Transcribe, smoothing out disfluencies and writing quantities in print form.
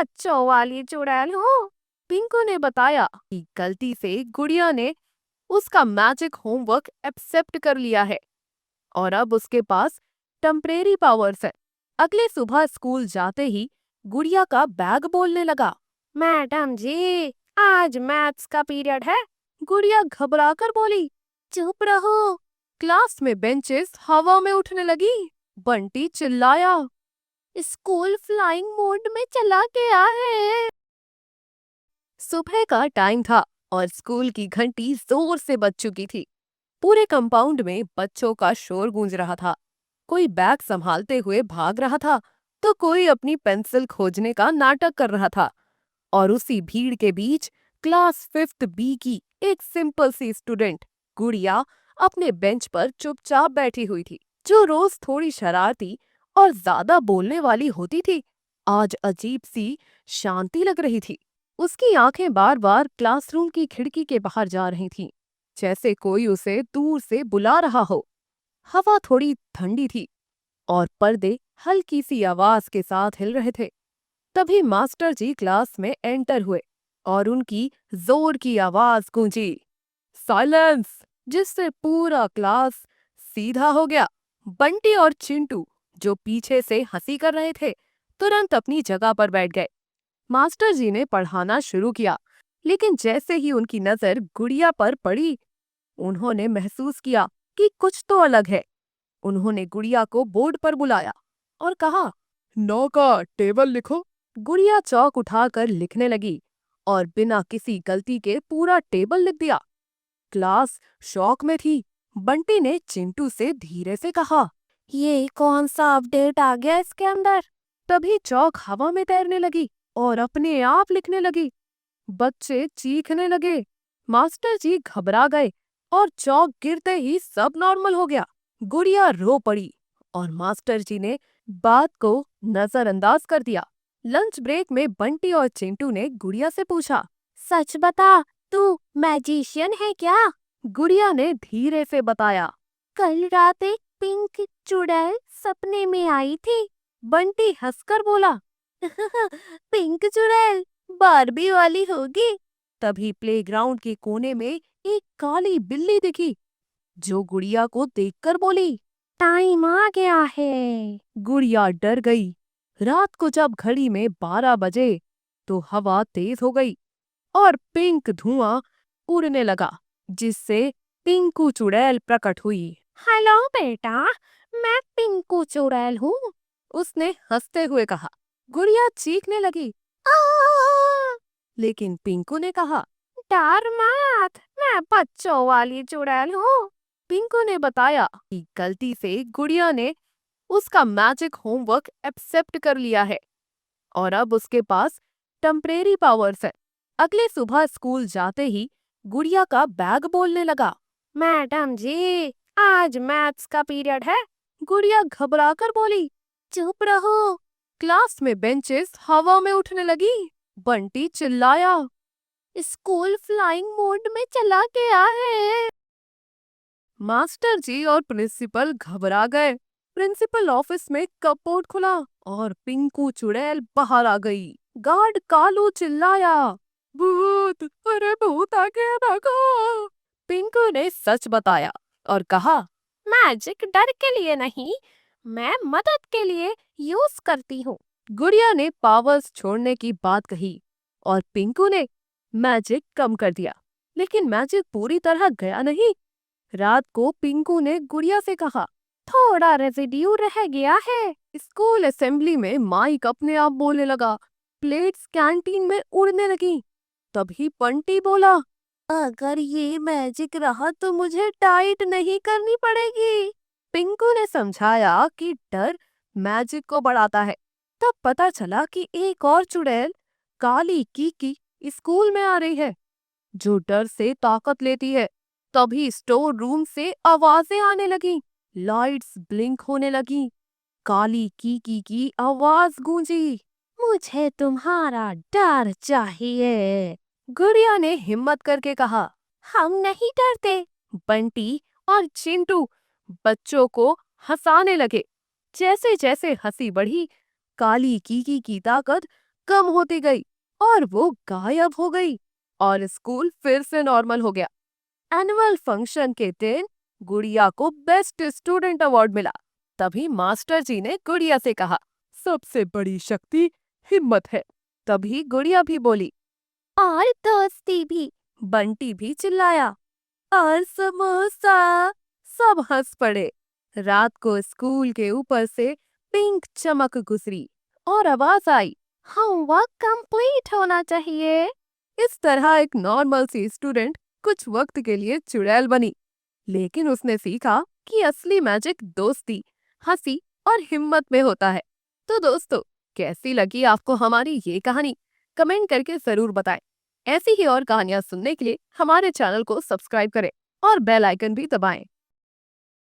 बच्चों वाली चुड़ैल हूँ। पिंकू ने बताया कि गलती से गुड़िया ने उसका मैजिक होमवर्क एक्सेप्ट कर लिया है और अब उसके पास टेम्परेरी पावर्स है। अगले सुबह स्कूल जाते ही गुड़िया का बैग बोलने लगा, मैडम जी, आज मैथ्स का पीरियड है। गुड़िया घबराकर बोली, चुप रहो। क्लास में बेंचेस हवा में उठने लगी। बंटी चिल्लाया, स्कूल फ्लाइंग मोड में चला गया है। सुबह का टाइम था और स्कूल की घंटी जोर से बज चुकी थी। पूरे कंपाउंड में बच्चों का शोर गूंज रहा था। कोई बैग संभालते हुए भाग रहा था तो कोई अपनी पेंसिल खोजने का नाटक कर रहा था। और उसी भीड़ के बीच क्लास 5th बी की एक सिंपल सी स्टूडेंट गुड़िया अपने बेंच पर चुपचाप बैठी हुई थी। जो रोज थोड़ी शरारती और ज्यादा बोलने वाली होती थी, आज अजीब सी शांति लग रही थी। उसकी आंखें बार बार क्लासरूम की खिड़की के बाहर जा रही थीं, जैसे कोई उसे दूर से बुला रहा हो। हवा थोड़ी ठंडी थी और पर्दे हल्की सी आवाज के साथ हिल रहे थे। तभी मास्टर जी क्लास में एंटर हुए और उनकी जोर की आवाज गूंजी, साइलेंस, जिससे पूरा क्लास सीधा हो गया। बंटी और चिंटू, जो पीछे से हंसी कर रहे थे, तुरंत अपनी जगह पर बैठ गए। मास्टर जी ने पढ़ाना शुरू किया, लेकिन जैसे ही उनकी नजर गुड़िया पर पड़ी, उन्होंने महसूस किया कि कुछ तो अलग है। उन्होंने गुड़िया को बोर्ड पर बुलाया और कहा, 9 का टेबल लिखो। गुड़िया चौक उठाकर लिखने लगी और बिना किसी गलती के पूरा टेबल लिख दिया। क्लास शॉक में थी। बंटी ने चिंटू से धीरे से कहा, ये कौन सा अपडेट आ गया इसके अंदर? तभी चौक हवा में तैरने लगी और अपने आप लिखने लगी। बच्चे चीखने लगे। मास्टर जी घबरा गए और चौक गिरते ही सब नॉर्मल हो गया। गुड़िया रो पड़ी और मास्टर जी ने बात को नजरअंदाज कर दिया। लंच ब्रेक में बंटी और चिंटू ने गुड़िया से पूछा, सच बता, तू मैजिशियन है क्या? गुड़िया ने धीरे से बताया, कल रात एक पिंक चुड़ैल सपने में आई थी। बंटी हंसकर बोला, पिंक चुड़ैल बार्बी वाली होगी। तभी प्लेग्राउंड के कोने में एक काली बिल्ली दिखी, जो गुड़िया को देखकर बोली, टाइम आ गया है। गुड़िया डर गई। रात को जब घड़ी में 12 बजे तो हवा तेज हो गई और पिंक धुआं उड़ने लगा, जिससे पिंकू चुड़ैल प्रकट हुई। हेलो बेटा, मैं पिंकू चुड़ैल हूँ, उसने हंसते हुए कहा। गुड़िया चीखने लगी, आ! लेकिन पिंकू ने कहा, डर मत, मैं बच्चों वाली चुड़ैल हूँ। पिंकू ने बताया कि गलती से गुड़िया ने उसका मैजिक होमवर्क एक्सेप्ट कर लिया है और अब उसके पास टेम्परेरी पावर्स है। अगले सुबह स्कूल जाते ही गुड़िया का बैग बोलने लगा, मैडम जी, आज मैथ्स का पीरियड है। गुड़िया घबराकर बोली, चुप रहो। क्लास में बेंचेस हवा में उठने लगी। बंटी चिल्लाया, स्कूल फ्लाइंग मोड में चला गया है। मास्टर जी और प्रिंसिपल घबरा गए। प्रिंसिपल ऑफिस में कपबोर्ड खुला और पिंकू चुड़ैल बाहर आ गई। गार्ड कालू चिल्लाया, भूत, अरे भूत आ गया, भागो। पिंकू ने सच बताया और कहा, मैजिक डर के लिए नहीं, मैं मदद के लिए यूज करती हूँ। गुड़िया ने पावर्स छोड़ने की बात कही और पिंकू ने मैजिक कम कर दिया, लेकिन मैजिक पूरी तरह गया नहीं। रात को पिंकू ने गुड़िया से कहा, थोड़ा रेजिड्यू रह गया है। स्कूल असेंबली में माइक अपने आप बोलने लगा। प्लेट्स कैंटीन में उड़ने लगी। तभी बंटी बोला, अगर ये मैजिक रहा तो मुझे डाइट नहीं करनी पड़ेगी। पिंकू ने समझाया कि डर मैजिक को बढ़ाता है। तब पता चला कि एक और चुड़ैल, काली कीकी, स्कूल में आ रही है, जो डर से ताकत लेती है। तभी स्टोर रूम से आवाजें आने लगी, लाइट्स ब्लिंक होने लगी। काली कीकी की आवाज गूंजी, मुझे तुम्हारा डर चाहिए। गुड़िया ने हिम्मत करके कहा, हम नहीं डरते। बंटी और चिंटू बच्चों को हंसाने लगे। जैसे जैसे हंसी बढ़ी, काली कीकी की ताकत कम होती गई और वो गायब हो गई और स्कूल फिर से नॉर्मल हो गया। एनुअल फंक्शन के दिन गुड़िया को बेस्ट स्टूडेंट अवार्ड मिला। तभी मास्टर जी ने गुड़िया से कहा, सबसे बड़ी शक्ति हिम्मत है। तभी गुड़िया भी बोली, और दोस्ती भी। बंटी भी चिल्लाया, और समोसा। सब हंस पड़े। रात को स्कूल के ऊपर से पिंक चमक गुजरी और आवाज आई, होमवर्क कंप्लीट होना चाहिए। इस तरह एक नॉर्मल सी स्टूडेंट कुछ वक्त के लिए चुड़ैल बनी, लेकिन उसने सीखा कि असली मैजिक दोस्ती, हंसी और हिम्मत में होता है। तो दोस्तों, कैसी लगी आपको हमारी ये कहानी? कमेंट करके जरूर बताएं। ऐसी ही और कहानियां सुनने के लिए हमारे चैनल को सब्सक्राइब करें और बेल आइकन भी दबाएं।